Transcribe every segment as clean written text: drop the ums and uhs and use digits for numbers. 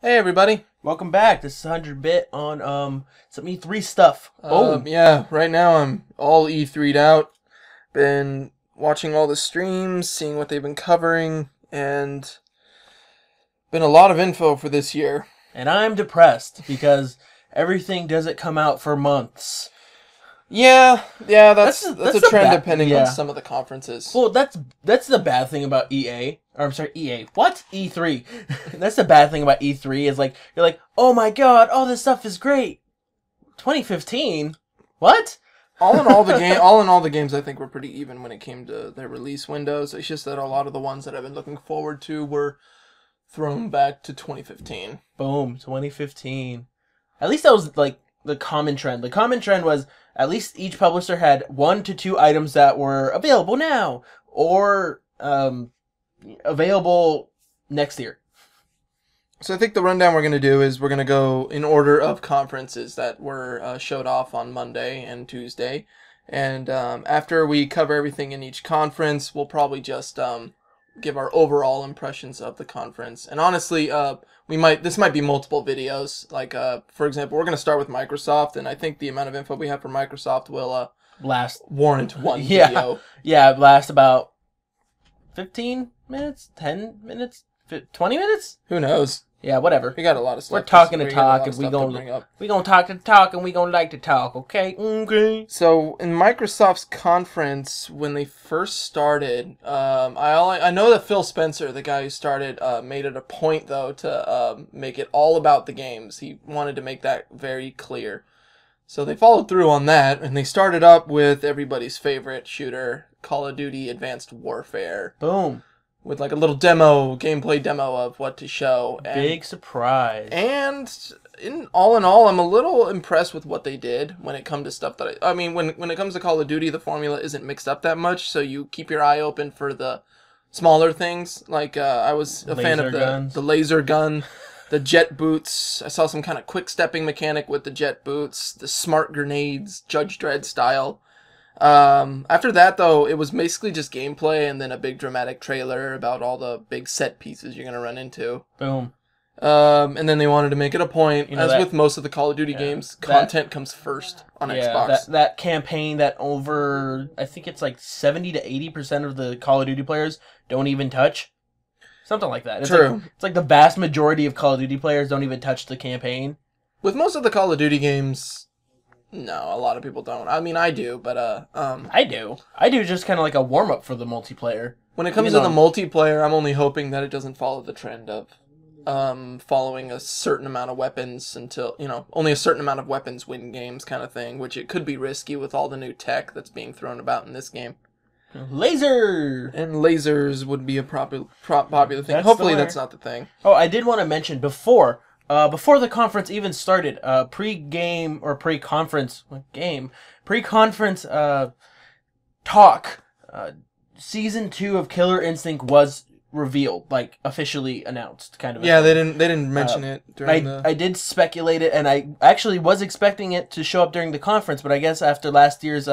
Hey everybody, Welcome back. This is 100-bit on some E3 stuff. yeah, right now I'm all E3'd out. Been watching all the streams, seeing what they've been covering, and been a lot of info for this year. And I'm depressed because everything doesn't come out for months. Yeah, that's a the trend bad- depending yeah. on some of the conferences. Well, that's the bad thing about EA. Or I'm sorry, EA. What? E3. That's the bad thing about E3 is like you're like, "Oh my god, all this stuff is great." 2015? What? All in all, the games I think were pretty even when it came to their release windows. It's just that a lot of the ones that I've been looking forward to were thrown back to 2015. Boom, 2015. At least that was like the common trend. The common trend was at least each publisher had 1 to 2 items that were available now or available next year. So I think the rundown we're going to do is we're going to go in order of conferences that were showed off on Monday and Tuesday. And after we cover everything in each conference, we'll probably just give our overall impressions of the conference. And honestly, this might be multiple videos. Like, for example, we're going to start with Microsoft, and I think the amount of info we have for Microsoft will warrant one video. Yeah, last about 15 minutes, 10 minutes, 20 minutes? Who knows? Yeah, whatever. We got a lot of stuff. We're talking to talk, and we gonna talk to talk, and we gonna like to talk. Okay. Okay. So in Microsoft's conference, when they first started, I know that Phil Spencer, the guy who started, made it a point though to make it all about the games. He wanted to make that very clear. So they followed through on that, and they started up with everybody's favorite shooter, Call of Duty Advanced Warfare. Boom. With like a little gameplay demo of what to show. And, big surprise. And in all, I'm a little impressed with what they did when it comes to stuff that I mean, when it comes to Call of Duty, the formula isn't mixed up that much, so you keep your eye open for the smaller things. Like, I was a fan of the laser gun, the jet boots. I saw some kind of quick-stepping mechanic with the jet boots, the smart grenades, Judge Dredd style. After that, though, it was basically just gameplay and then a big dramatic trailer about all the big set pieces you're going to run into. Boom. And then they wanted to make it a point, with most of the Call of Duty games, content comes first on Xbox. That campaign that I think it's like 70 to 80% of the Call of Duty players don't even touch. Something like that. True. It's like the vast majority of Call of Duty players don't even touch the campaign. With most of the Call of Duty games... No, a lot of people don't. I mean, I do, but, I do. I do just kind of like a warm-up for the multiplayer. When it comes to the multiplayer, I'm only hoping that it doesn't follow the trend of, following a certain amount of weapons until, only a certain amount of weapons win games kind of thing, which it could be risky with all the new tech that's being thrown about in this game. Laser! And lasers would be a popular thing. Hopefully that's not the thing. Oh, I did want to mention before the conference even started, pre-conference talk, season 2 of Killer Instinct was revealed, like officially announced, kind of. Yeah, they didn't mention it during I did speculate it, and I actually was expecting it to show up during the conference, but I guess after last year's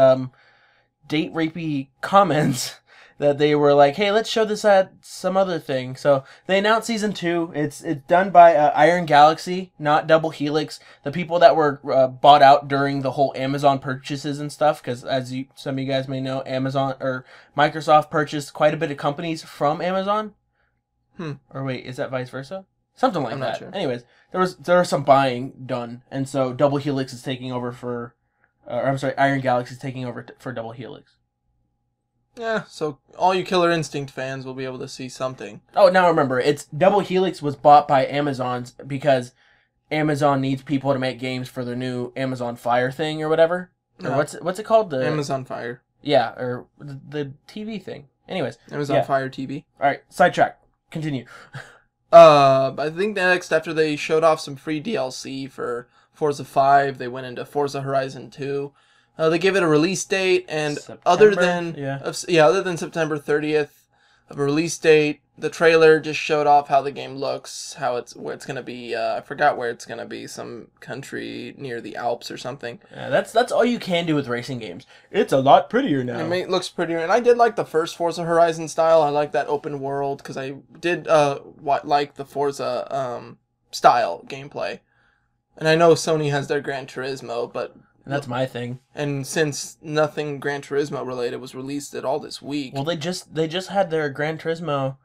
date rapey comments. That they were like, hey, let's show this at some other thing. So they announced season 2. It's done by Iron Galaxy, not Double Helix. The people that were bought out during the whole Amazon purchases and stuff, because as some of you guys may know, Microsoft purchased quite a bit of companies from Amazon. Or wait, is that vice versa? Something like that. I'm not sure. Anyways, there was some buying done, and so Double Helix is taking over for, Iron Galaxy is taking over for Double Helix. Yeah, so all you Killer Instinct fans will be able to see something. Oh, now I remember. It's Double Helix was bought by Amazon because Amazon needs people to make games for their new Amazon Fire thing or whatever. Or what's it called? The Amazon Fire. Yeah, or the TV thing. Anyways. Amazon Fire TV. Alright, sidetrack. Continue. I think next, after they showed off some free DLC for Forza 5, they went into Forza Horizon 2. They gave it a release date, and other than September 30th of a release date, the trailer just showed off how the game looks, where it's gonna be. I forgot where it's gonna be, some country near the Alps or something. Yeah, that's all you can do with racing games. It's a lot prettier now. It looks prettier, and I did like the first Forza Horizon style. I like that open world because I did like the Forza style gameplay. And I know Sony has their Gran Turismo, but that's my thing. And since nothing Gran Turismo related was released at all this week, well, they just had their Gran Turismo,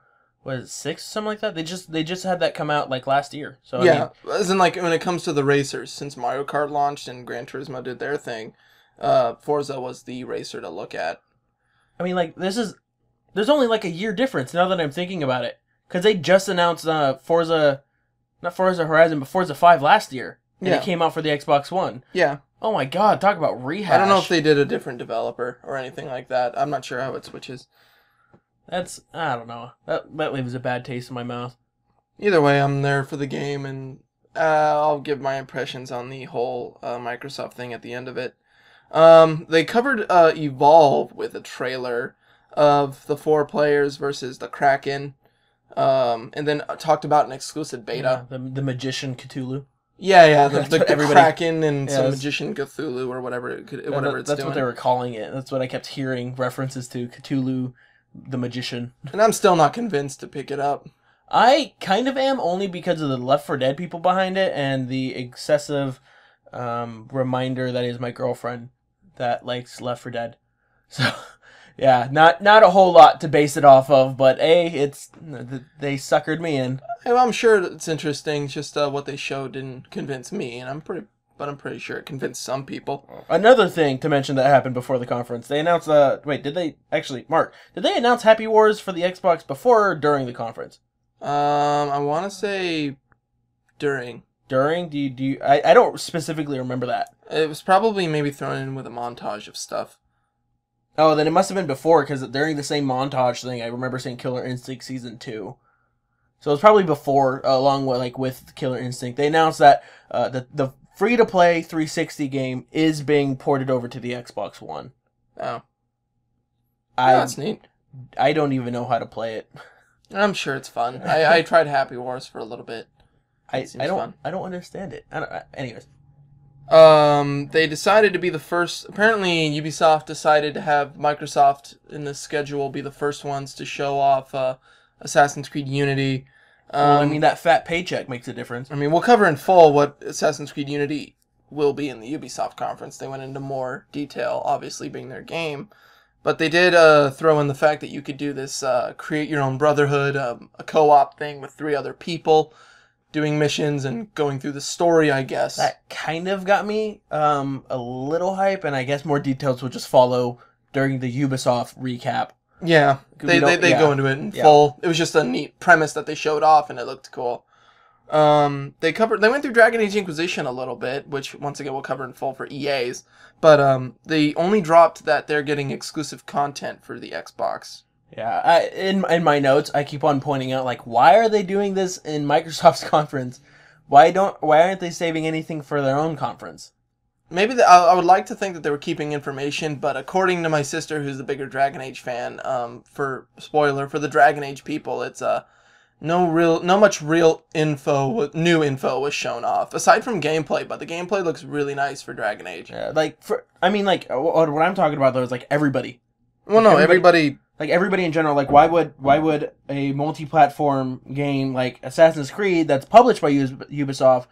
was it 6, something like that? They just had that come out like last year. So yeah, I mean, as in like when it comes to the racers, since Mario Kart launched and Gran Turismo did their thing, Forza was the racer to look at. I mean, like there's only like a year difference now that I'm thinking about it, because they just announced Forza, not Forza Horizon, but Forza 5 last year, and it came out for the Xbox One. Yeah. Oh my God! Talk about rehash. I don't know if they did a different developer or anything like that. I'm not sure how it switches. I don't know. That leaves a bad taste in my mouth. Either way, I'm there for the game, and I'll give my impressions on the whole Microsoft thing at the end of it. They covered Evolve with a trailer of the 4 players versus the Kraken, and then talked about an exclusive beta. Yeah, the Magician Cthulhu. Yeah, the Kraken and some Magician Cthulhu or whatever it's doing. That's what they were calling it. That's what I kept hearing references to, Cthulhu, the Magician. And I'm still not convinced to pick it up. I kind of am, only because of the Left 4 Dead people behind it and the excessive reminder that is my girlfriend that likes Left 4 Dead. So, yeah, not a whole lot to base it off of, but they suckered me in. Well, I'm sure it's interesting. Just what they showed didn't convince me, and I'm pretty sure it convinced some people. Another thing to mention that happened before the conference, they announced. Wait, did they actually, Mark? Did they announce Happy Wars for the Xbox before or during the conference? I want to say during. During? Do you? I don't specifically remember that. It was probably maybe thrown in with a montage of stuff. Oh, then it must have been before, because during the same montage thing, I remember seeing Killer Instinct Season 2. So it was probably before, along with Killer Instinct. They announced that the free-to-play 360 game is being ported over to the Xbox One. Oh. That's neat. I don't even know how to play it. I'm sure it's fun. I tried Happy Wars for a little bit. I don't understand it. Anyways. They decided to be the first. Apparently, Ubisoft decided to have Microsoft in the schedule be the first ones to show off Assassin's Creed Unity. Well, I mean, that fat paycheck makes a difference. I mean, we'll cover in full what Assassin's Creed Unity will be in the Ubisoft conference. They went into more detail, obviously being their game. But they did throw in the fact that you could do this create your own brotherhood, a co-op thing with 3 other people, doing missions and going through the story, I guess. That kind of got me a little hype, and I guess more details will just follow during the Ubisoft recap. Yeah, they go into it in full. It was just a neat premise that they showed off, and it looked cool. They went through Dragon Age Inquisition a little bit, which once again we'll cover in full for EA's. But they only dropped that they're getting exclusive content for the Xbox. Yeah, in my notes, I keep on pointing out, like, why are they doing this in Microsoft's conference? Why aren't they saving anything for their own conference? Maybe I would like to think that they were keeping information, but according to my sister, who's the bigger Dragon Age fan, for the Dragon Age people, it's no much real info, new info was shown off aside from gameplay. But the gameplay looks really nice for Dragon Age. Yeah, what I'm talking about though is like everybody. Well, no, everybody. Like everybody in general, like why would a multi-platform game like Assassin's Creed that's published by Ubisoft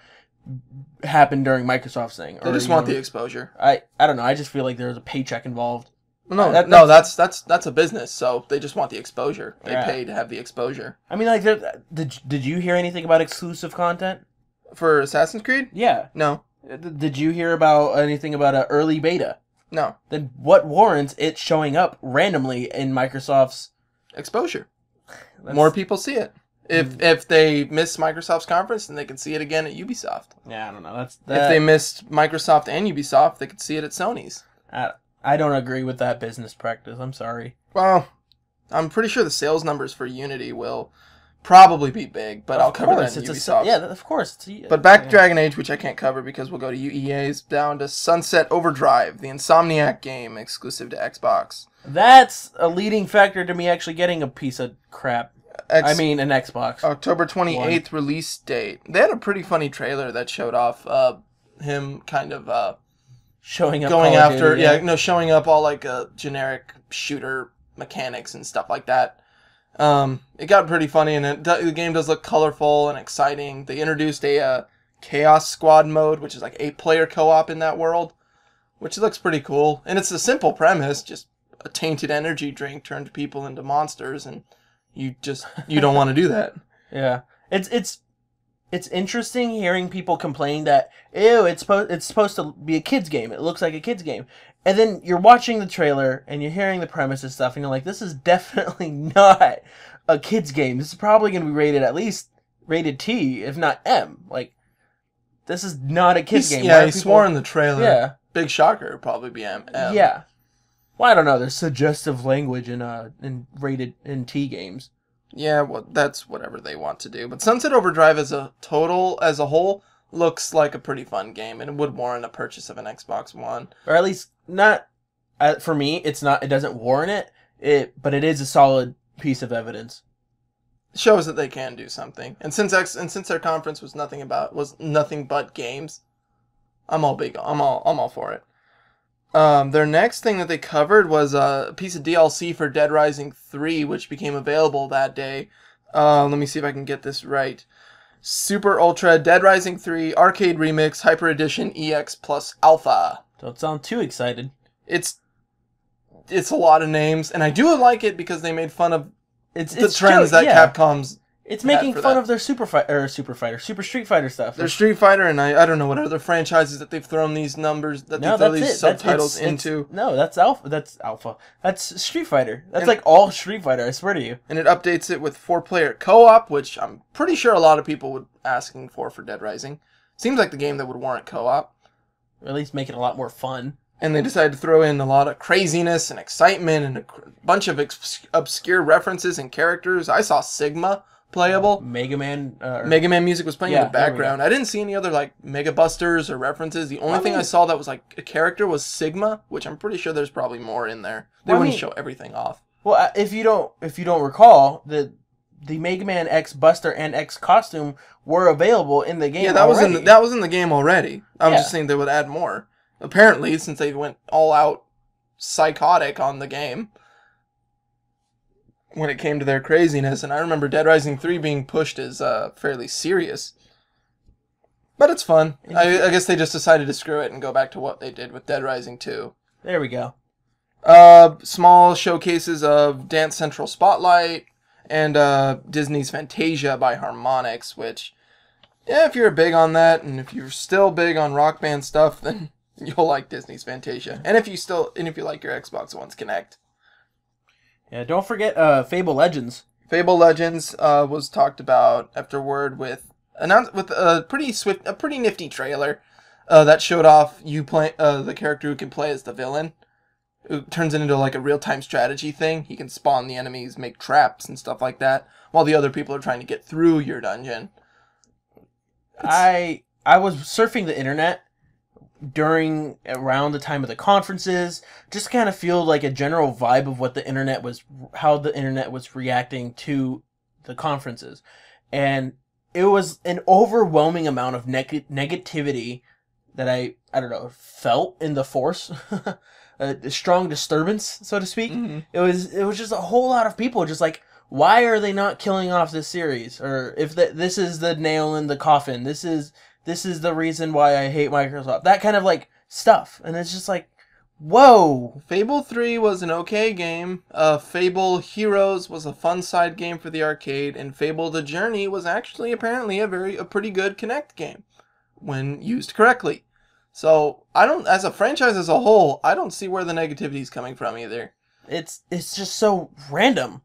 happen during Microsoft's thing? They just want the exposure. I don't know. I just feel like there's a paycheck involved. No, that's a business, so they just want the exposure. They pay to have the exposure. I mean, like, did you hear anything about exclusive content for Assassin's Creed? Yeah. No. Did you hear about anything about an early beta? No. Then what warrants it showing up randomly in Microsoft's exposure? More people see it. If they miss Microsoft's conference, then they can see it again at Ubisoft. Yeah, I don't know. If they missed Microsoft and Ubisoft, they could see it at Sony's. I don't agree with that business practice. I'm sorry. Well, I'm pretty sure the sales numbers for Unity will probably be big, but I'll cover that in Ubisoft. Yeah, of course. But back to Dragon Age, which I can't cover because we'll go to EA's, down to Sunset Overdrive, the Insomniac game exclusive to Xbox. That's a leading factor to me actually getting a piece of crap. An Xbox. October 28th release date. They had a pretty funny trailer that showed off him kind of showing up, showing up all like generic shooter mechanics and stuff like that. It got pretty funny, and the game does look colorful and exciting. They introduced a Chaos Squad mode, which is like 8-player co-op in that world, which looks pretty cool. And it's a simple premise, just a tainted energy drink turned people into monsters, and you don't want to do that. Yeah, it's interesting hearing people complain that ew, it's supposed to be a kids game. It looks like a kids game, and then you're watching the trailer and you're hearing the premise and stuff, and you're like, this is definitely not a kids game. This is probably going to be rated at least rated T, if not M. Like, this is not a kids game. Yeah, he swore in the trailer. Yeah, big shocker. It'd probably be M. Yeah. Well, I don't know. There's suggestive language in rated in T games. Yeah, well, that's whatever they want to do. But Sunset Overdrive as a whole, looks like a pretty fun game, and it would warrant a purchase of an Xbox One. Or at least not, for me, it's not. It doesn't warrant it, but it is a solid piece of evidence. It shows that they can do something. And since their conference was nothing but games, I'm all for it. Their next thing that they covered was a piece of DLC for Dead Rising 3, which became available that day. Let me see if I can get this right. Super Ultra Dead Rising 3 Arcade Remix Hyper Edition EX Plus Alpha. Don't sound too excited. It's a lot of names, and I do like it because they made fun of the trends that Capcom's. It's making fun of their Super Street Fighter stuff. Their Street Fighter, and I don't know what other franchises that they've thrown these numbers, that they throw these subtitles into. No, that's Alpha. That's Street Fighter. That's like all Street Fighter, I swear to you. And it updates it with 4-player co-op, which I'm pretty sure a lot of people would asking for Dead Rising. Seems like the game that would warrant co-op. Or at least make it a lot more fun. And they decided to throw in a lot of craziness and excitement and a bunch of obscure references and characters. I saw Sigma playable. Mega Man music was playing in the background. I didn't see any other like Mega Busters or references. The only thing I saw that was like a character was Sigma, which I'm pretty sure there's probably more in there. They wouldn't show everything off. Well, if you don't recall, the Mega Man X Buster and X costume were available in the game. Yeah, that was in the game already. I'm just saying they would add more. Apparently, since they went all out psychotic on the game when it came to their craziness. And I remember Dead Rising 3 being pushed as fairly serious. But it's fun. I guess they just decided to screw it and go back to what they did with Dead Rising 2. There we go. Small showcases of Dance Central Spotlight and Disney's Fantasia by Harmonix, which, yeah, if you're big on that, and if you're still big on Rock Band stuff, then you'll like Disney's Fantasia. And if you like your Xbox One's Kinect. Yeah, don't forget Fable Legends. Fable Legends was talked about afterward with a pretty nifty trailer that showed off the character who can play as the villain. It turns it into like a real-time strategy thing. He can spawn the enemies, make traps and stuff like that, while the other people are trying to get through your dungeon. I was surfing the internet around the time of the conferences, just kind of feel like a general vibe of how the internet was reacting to the conferences. And it was an overwhelming amount of negativity that I don't know, felt in the force. A strong disturbance, so to speak. Mm-hmm. It was just a whole lot of people just like, why are they not killing off this series? Or if this is the nail in the coffin, this is the reason why I hate Microsoft. That kind of like stuff. And it's just like, whoa. Fable 3 was an okay game. Fable Heroes was a fun side game for the arcade, and Fable The Journey was actually apparently a pretty good Kinect game when used correctly. So, as a franchise as a whole, I don't see where the negativity is coming from either. It's just so random.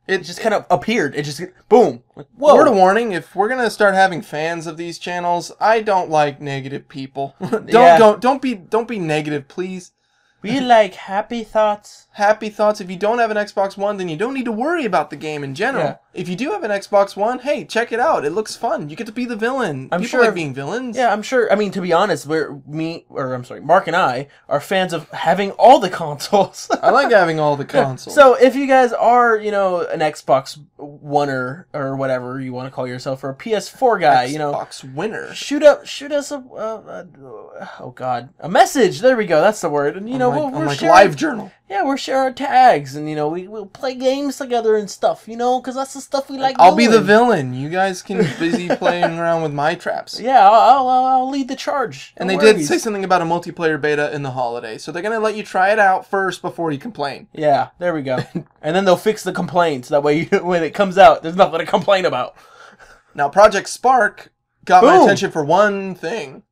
It just kind of appeared. It just, boom. Like, whoa. Word of warning, if we're going to start having fans of these channels, I don't like negative people. Don't be negative, please. We like happy thoughts. Happy thoughts. If you don't have an Xbox One, then you don't need to worry about the game in general. Yeah. If you do have an Xbox One, hey, check it out. It looks fun. You get to be the villain. People like being villains. Yeah, I'm sure. I mean, to be honest, Mark and I are fans of having all the consoles. I like having all the consoles. So if you guys are, an Xbox Oneer or whatever you want to call yourself, or a PS4 guy, Xbox winner, shoot us a message. There we go. That's the word. And we're sharing, live journal. yeah, we'll share our tags, and we'll play games together and stuff, because that's the stuff we like. I'll be the villain. You guys can busy playing around with my traps. Yeah, I'll lead the charge. And they did say something about a multiplayer beta in the holiday, so they're gonna let you try it out first before you complain. Yeah, there we go. And then they'll fix the complaints. That way, when it comes out, there's nothing to complain about. Now, Project Spark got my attention for one thing.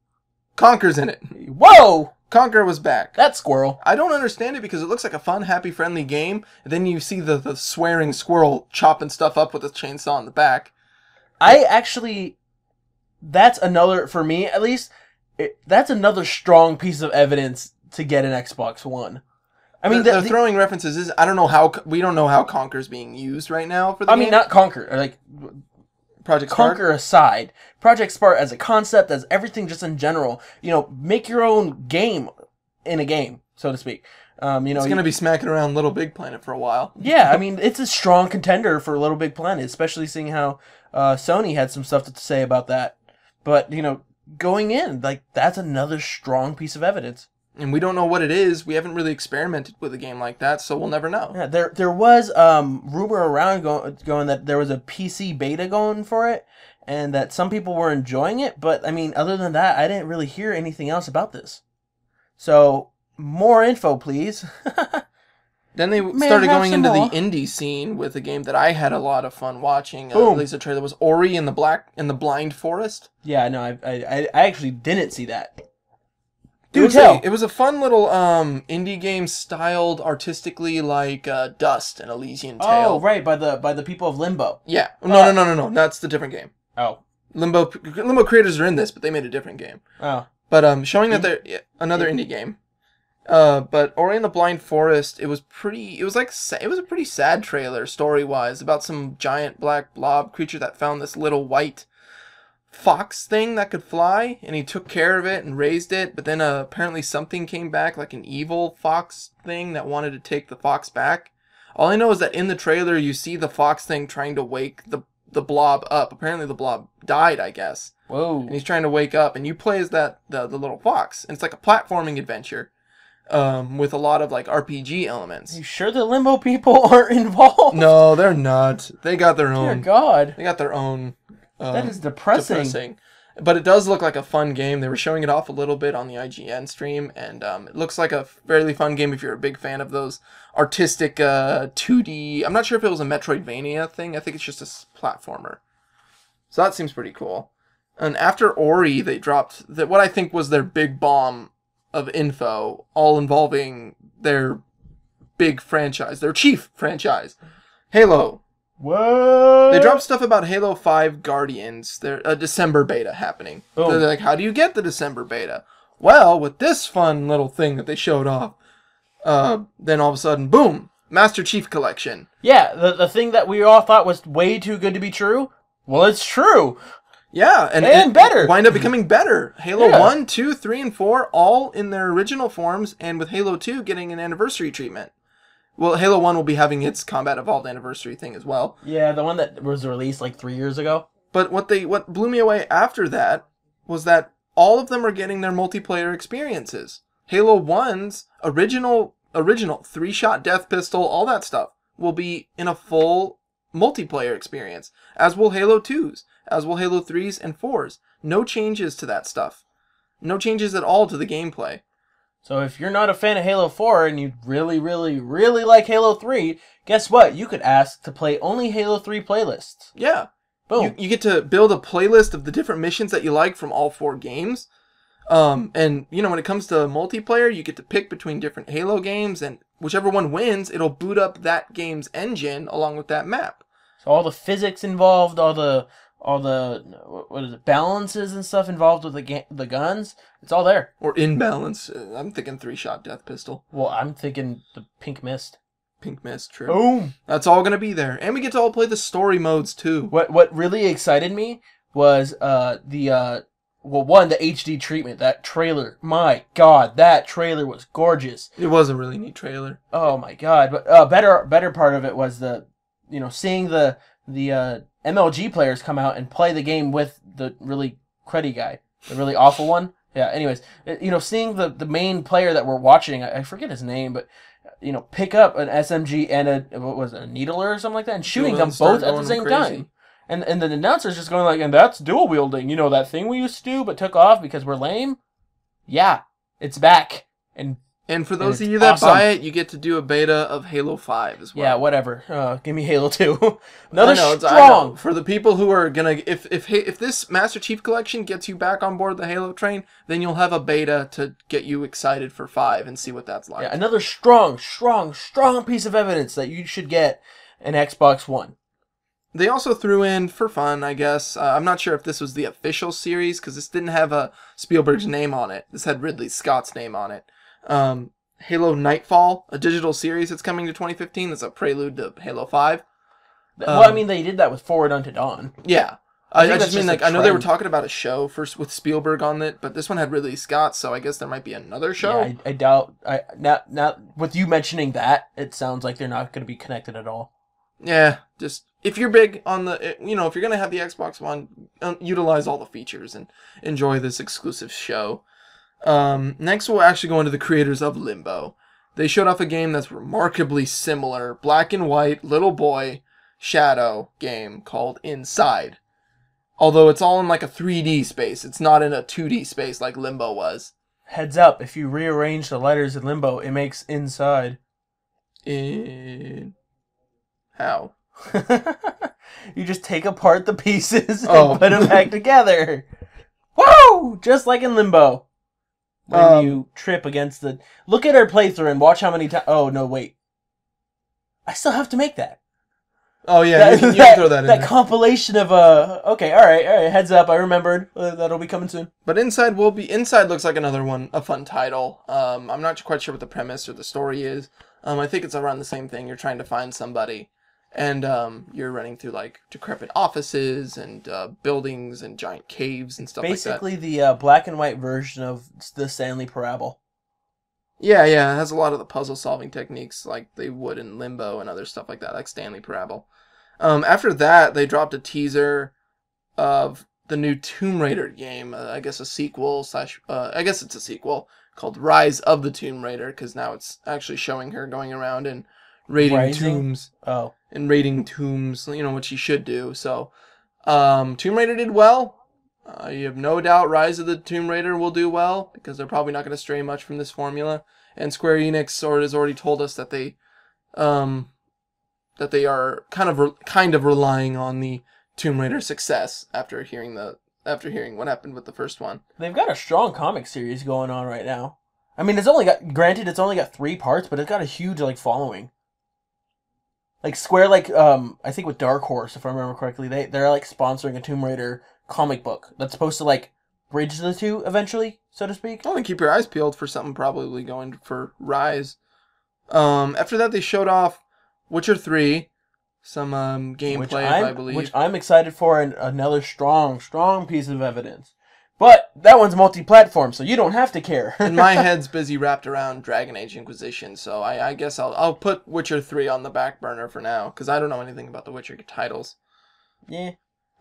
Conker's in it. Whoa! Conker was back. That squirrel. I don't understand it because it looks like a fun, happy, friendly game. And then you see the swearing squirrel chopping stuff up with a chainsaw in the back. That's another, for me at least, that's another strong piece of evidence to get an Xbox One. I mean, they're throwing references. I don't know how, we don't know how Conker's being used right now for the game. I mean, not Conker, like Project Spark? Conker aside, Project Spark as a concept, as everything just in general, make your own game in a game, so to speak. It's going to be smacking around Little Big Planet for a while. Yeah, I mean, it's a strong contender for Little Big Planet, especially seeing how Sony had some stuff to say about that. But, going in, like, that's another strong piece of evidence. And we don't know what it is. We haven't really experimented with a game like that, so we'll never know. Yeah, there was rumor around going that there was a PC beta going for it, and that some people were enjoying it. But I mean, other than that, I didn't really hear anything else about this. So more info, please. Then they started going into the indie scene with a game that I had a lot of fun watching. At least the trailer was Ori and the Blind Forest. Yeah, no, I actually didn't see that. It was a fun little indie game styled artistically like Dust and Elysian Tale. Oh, right, by the people of Limbo. Yeah. No. That's the different game. Oh. Limbo creators are in this, but they made a different game. Oh. But showing that they're another indie game. But Ori and the Blind Forest, it was a pretty sad trailer story-wise about some giant black blob creature that found this little white fox thing that could fly, and he took care of it and raised it, but then apparently something came back, like an evil fox thing that wanted to take the fox back. All I know is that in the trailer you see the fox thing trying to wake the blob up. Apparently the blob died, I guess. Whoa. And he's trying to wake up, and you play as the little fox, and it's like a platforming adventure with a lot of like RPG elements. Are you sure the Limbo people aren't involved? No, they're not. They got their own. Dear God. They got their own. That is depressing. But it does look like a fun game. They were showing it off a little bit on the IGN stream, and it looks like a fairly fun game if you're a big fan of those artistic 2D... I'm not sure if it was a Metroidvania thing. I think it's just a platformer. So that seems pretty cool. And after Ori, they dropped what I think was their big bomb of info, all involving their big franchise, their chief franchise, Halo. What? They dropped stuff about Halo 5 Guardians. There's a December beta happening. Boom. They're like, how do you get the December beta? Well, with this fun little thing that they showed off, then all of a sudden, boom, Master Chief Collection. Yeah, the thing that we all thought was way too good to be true, well, it's true. Yeah, and better. It wind up becoming better. Halo 1, 2, 3, and 4, all in their original forms, and with Halo 2 getting an anniversary treatment. Well, Halo 1 will be having its Combat Evolved anniversary thing as well. Yeah, the one that was released like 3 years ago. But what blew me away after that was that all of them are getting their multiplayer experiences. Halo 1's original 3-shot death pistol, all that stuff, will be in a full multiplayer experience, as will Halo 2's, as will Halo 3's and 4's. No changes to that stuff. No changes at all to the gameplay. So if you're not a fan of Halo 4 and you really, really, really like Halo 3, guess what? You could ask to play only Halo 3 playlists. Yeah. Boom. You get to build a playlist of the different missions that you like from all 4 games. And, when it comes to multiplayer, you get to pick between different Halo games, and whichever one wins, it'll boot up that game's engine along with that map. So all the physics involved, all the balances and stuff involved with the guns, it's all there. Or imbalance. I'm thinking 3-shot death pistol. Well, I'm thinking the Pink Mist. Pink Mist, true. Boom. That's all going to be there. And we get to all play the story modes, too. What really excited me was the HD treatment. That trailer. My God, that trailer was gorgeous. It was a really neat trailer. Oh, my God. But better part of it was seeing the MLG players come out and play the game with the really cruddy guy. The really awful one. Yeah. Anyways, seeing the main player that we're watching, I forget his name, but pick up an SMG and a needler or something like that, and shooting them both at the same time. And the announcer's just going like, and that's dual wielding. That thing we used to do but took off because we're lame. Yeah, it's back. And for those of you that buy it, you get to do a beta of Halo 5 as well. Yeah, whatever. Give me Halo 2. Another strong. I know. For the people who are gonna, if this Master Chief Collection gets you back on board the Halo train, then you'll have a beta to get you excited for 5 and see what that's like. Yeah, another strong piece of evidence that you should get an Xbox One. They also threw in, for fun, I guess, I'm not sure if this was the official series, because this didn't have Spielberg's name on it. This had Ridley Scott's name on it. Halo Nightfall, a digital series that's coming to 2015. That's a prelude to Halo 5. Well, I mean, they did that with Forward Unto Dawn. Yeah. I just mean, I know they were talking about a show first with Spielberg on it, but this one had Ridley Scott, so I guess there might be another show. Yeah, I doubt. Not with you mentioning that, it sounds like they're not going to be connected at all. Yeah, just if you're big on if you're going to have the Xbox One, utilize all the features and enjoy this exclusive show. Next, we'll actually go into the creators of Limbo. They showed off a game that's remarkably similar, black and white, little boy, shadow game called Inside. Although it's all in like a 3D space. It's not in a 2D space like Limbo was. Heads up, if you rearrange the letters in Limbo, it makes Inside. How? You just take apart the pieces and put them back together. Woo! Just like in Limbo. When you trip against the... Look at our playthrough and watch how many times... Oh, no, wait. I still have to make that. Oh, yeah, you can throw that in that compilation of... Okay, all right, heads up, I remembered. That'll be coming soon. But Inside looks like another one, a fun title. I'm not quite sure what the premise or the story is. I think it's around the same thing. You're trying to find somebody. And you're running through like decrepit offices and buildings and giant caves and stuff Basically like that. Basically the black and white version of the Stanley Parable. Yeah, it has a lot of the puzzle solving techniques like they would in Limbo and other stuff like that, like Stanley Parable. After that, they dropped a teaser of the new Tomb Raider game. I guess a sequel I guess it's a sequel called Rise of the Tomb Raider, because now it's actually showing her going around and raiding tombs. Oh. And raiding tombs, which you should do. So, Tomb Raider did well. You have no doubt Rise of the Tomb Raider will do well, because they're probably not going to stray much from this formula. And Square Enix has already told us that they are kind of relying on the Tomb Raider success after hearing what happened with the first one. They've got a strong comic series going on right now. I mean, it's only got 3 parts, but it's got a huge following. Like Square, I think with Dark Horse, if I remember correctly, they're sponsoring a Tomb Raider comic book that's supposed to bridge the two eventually, so to speak. Well, then keep your eyes peeled for something probably going for Rise. After that, they showed off Witcher 3, some gameplay, I believe. Which I'm excited for, and another strong piece of evidence. But that one's multi-platform, so you don't have to care. And my head's busy wrapped around Dragon Age Inquisition, so I guess I'll put Witcher 3 on the back burner for now, because I don't know anything about the Witcher titles. Yeah.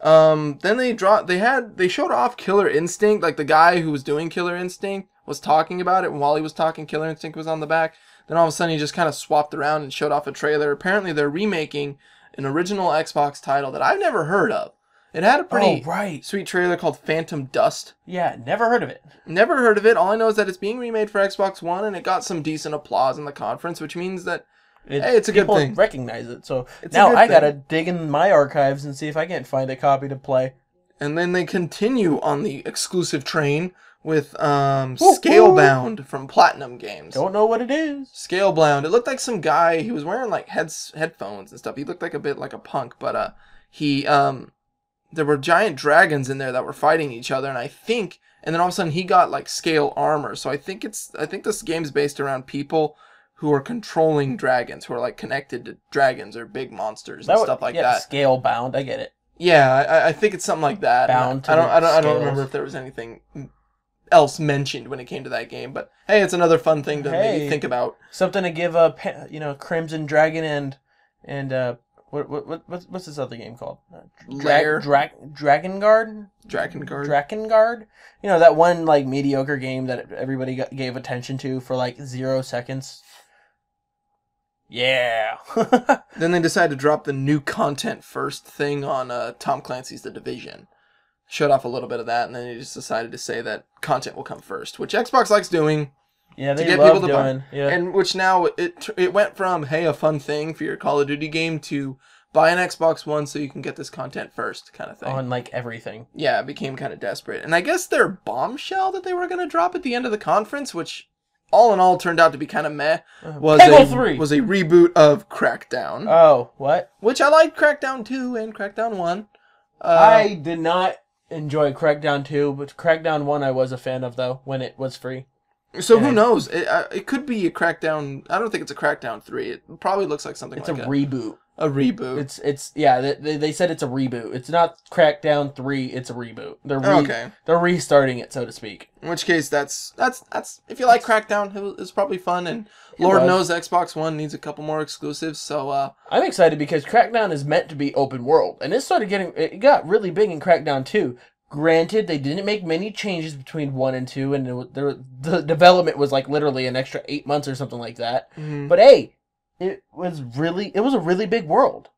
Then they showed off Killer Instinct, like the guy who was doing Killer Instinct was talking about it, and while he was talking, Killer Instinct was on the back. Then all of a sudden he just kind of swapped around and showed off a trailer. Apparently they're remaking an original Xbox title that I've never heard of. It had a pretty sweet trailer called Phantom Dust. Yeah, never heard of it. Never heard of it. All I know is that it's being remade for Xbox One, and it got some decent applause in the conference, which means that, hey, it's a good thing. People recognize it, so now I gotta dig in my archives and see if I can't find a copy to play. And then they continue on the exclusive train with Scalebound from Platinum Games. Don't know what it is. Scalebound. It looked like some guy, he was wearing headphones and stuff. He looked like a bit like a punk, but there were giant dragons in there that were fighting each other, and then all of a sudden he got scale armor. So I think this game's based around people who are controlling dragons, who are connected to dragons or big monsters and stuff like that. Scalebound, I get it. Yeah, I think it's something like that. I don't remember if there was anything else mentioned when it came to that game, but hey, it's another fun thing to maybe think about. Something to give Crimson Dragon and What's this other game called? Lair. Drakengard? Drakengard. Drakengard? You know, that one, like, mediocre game that everybody gave attention to for, like, 0 seconds. Yeah. Then they decided to drop the new content first thing on Tom Clancy's The Division. Showed off a little bit of that, and then they just decided to say that content will come first, which Xbox likes doing. Yeah, they love doing. Yeah. And which now it went from, hey, a fun thing for your Call of Duty game to buy an Xbox One so you can get this content first kind of thing. On, like, everything. Yeah, it became kind of desperate. And I guess their bombshell that they were going to drop at the end of the conference, which all in all turned out to be kind of meh, was a reboot of Crackdown. Oh, what? Which I liked Crackdown 2 and Crackdown 1. I did not enjoy Crackdown 2, but Crackdown 1 I was a fan of, though, when it was free. So who knows? It could be a Crackdown. I don't think it's a Crackdown 3. It probably looks like something like a reboot. A reboot. It's yeah. They said it's a reboot. It's not Crackdown 3. It's a reboot. They're restarting it, so to speak. In which case, that's if you like Crackdown, it's probably fun. And Lord knows Xbox One needs a couple more exclusives. So I'm excited because Crackdown is meant to be open world, and it got really big in Crackdown 2. Granted, they didn't make many changes between 1 and 2, and the development was like literally an extra 8 months or something like that. Mm-hmm. But hey, it was a really big world.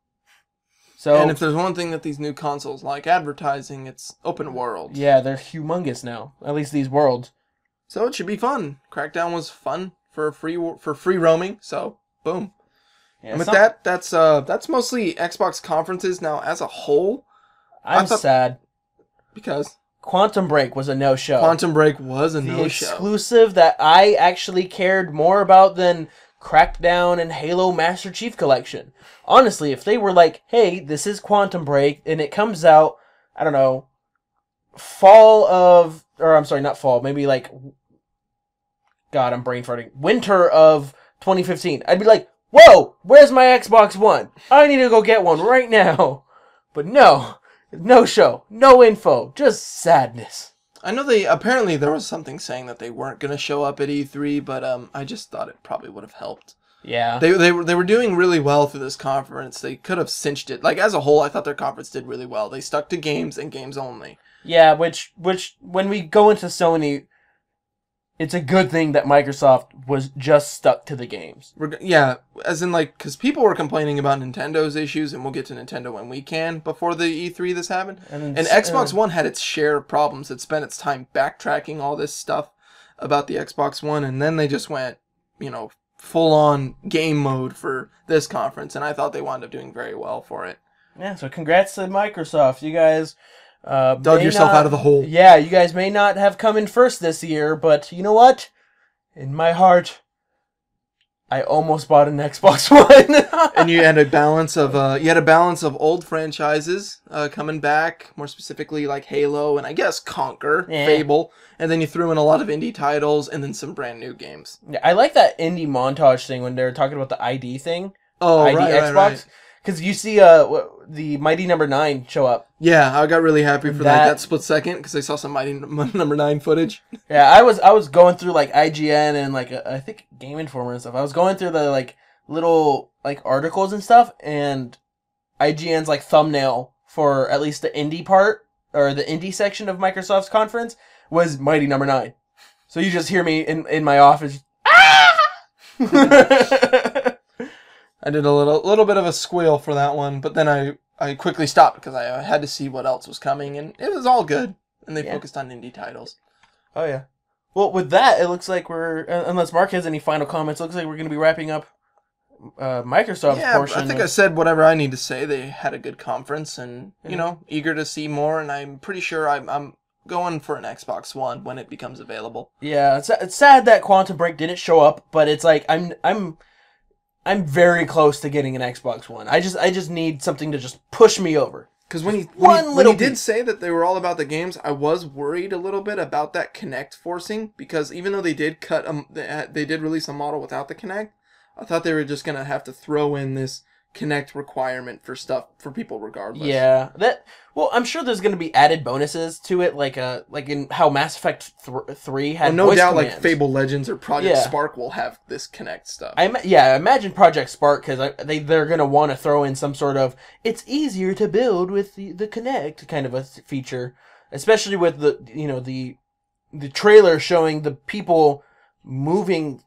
So, and if there's one thing that these new consoles like advertising, it's open world. Yeah, they're humongous now. At least these worlds. So it should be fun. Crackdown was fun for free roaming. So boom. Yeah, and with that's mostly Xbox conferences now as a whole. I'm sad. Because Quantum Break was a no-show. Quantum Break was a no-show. The exclusive that I actually cared more about than Crackdown and Halo Master Chief Collection. Honestly, if they were like, hey, this is Quantum Break, and it comes out, I don't know, maybe like, God, I'm brain farting, winter of 2015. I'd be like, whoa, where's my Xbox One? I need to go get one right now. But no. No show, no info, just sadness. I know apparently there was something saying that they weren't going to show up at E3, but I just thought it probably would have helped. Yeah. They were doing really well through this conference. They could have cinched it. Like, as a whole, I thought their conference did really well. They stuck to games and games only. Yeah, which when we go into Sony, it's a good thing that Microsoft was just stuck to the games. Yeah, as in, like, because people were complaining about Nintendo's issues, and we'll get to Nintendo when we can, before the E3 this happened. And Xbox One had its share of problems. It spent its time backtracking all this stuff about the Xbox One, and then they just went, full-on game mode for this conference, and I thought they wound up doing very well for it. Yeah, so congrats to Microsoft. You guys dug yourself out of the hole. Yeah, you guys may not have come in first this year, but you know what? In my heart, I almost bought an Xbox One. And you had a balance of old franchises coming back, more specifically like Halo and I guess Conquer, Fable, and then you threw in a lot of indie titles and then some brand new games. Yeah, I like that indie montage thing when they're talking about the ID thing. Oh, ID right, Xbox. right. Because you see the Mighty Number 9 show up. Yeah, I got really happy for that split second because I saw some Mighty Number 9 footage. Yeah, I was going through like IGN and like I think Game Informer and stuff. I was going through the like little like articles and stuff, and IGN's like thumbnail for at least the indie part or the indie section of Microsoft's conference was Mighty Number 9. So you just hear me in my office. Ah! I did a little bit of a squeal for that one, but then I quickly stopped because I had to see what else was coming, and it was all good. And they focused on indie titles. Oh, yeah. Well, with that, it looks like unless Mark has any final comments, it looks like we're going to be wrapping up Microsoft's portion. I think I said whatever I need to say. They had a good conference, and, eager to see more, and I'm pretty sure I'm going for an Xbox One when it becomes available. Yeah, it's sad that Quantum Break didn't show up, but it's like, I'm very close to getting an Xbox One. I just need something to just push me over. Because when he did say that they were all about the games, I was worried a little bit about that Kinect forcing. Because even though they did they did release a model without the Kinect, I thought they were just gonna have to throw in this Kinect requirement for stuff for people regardless. Yeah, well, I'm sure there's going to be added bonuses to it, like in how Mass Effect 3 had. No voice doubt, commands. like Fable Legends or Project Yeah. Spark will have this Kinect stuff. I imagine Project Spark, because they're going to want to throw in some sort of it's easier to build with the Kinect kind of a feature, especially with the trailer showing the people moving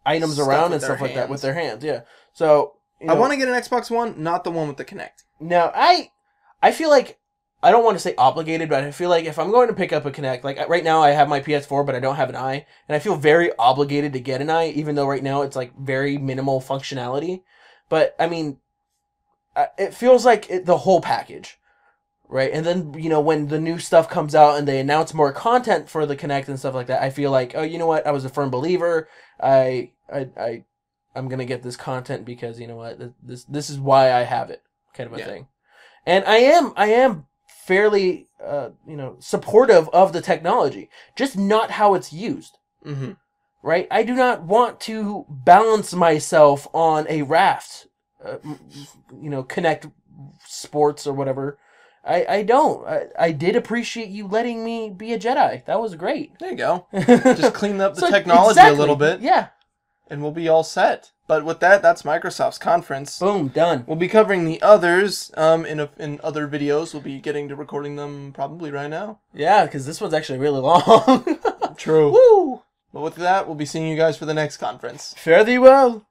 items Stuff around with and their stuff like that hands. with their hands. Yeah, so I want to get an Xbox One, not the one with the Kinect. No, I feel like I don't want to say obligated, but I feel like if I'm going to pick up a Kinect, like right now I have my PS4, but I don't have an Eye, and I feel very obligated to get an Eye, even though right now it's like very minimal functionality. But I mean, it feels like the whole package, right? And then when the new stuff comes out and they announce more content for the Kinect and stuff like that, I feel like, oh, you know what? I was a firm believer. I'm gonna get this content because you know what, this is why I have it, kind of a thing. And I am fairly supportive of the technology, just not how it's used. Mm-hmm. Right? I do not want to balance myself on a raft, Kinect Sports or whatever. I don't. I did appreciate you letting me be a Jedi. That was great. There you go. Just clean up the technology a little bit. Yeah. And we'll be all set. But with that, that's Microsoft's conference. Boom, done. We'll be covering the others in other videos. We'll be getting to recording them probably right now. Yeah, because this one's actually really long. True. Woo! But with that, we'll be seeing you guys for the next conference. Fare thee well.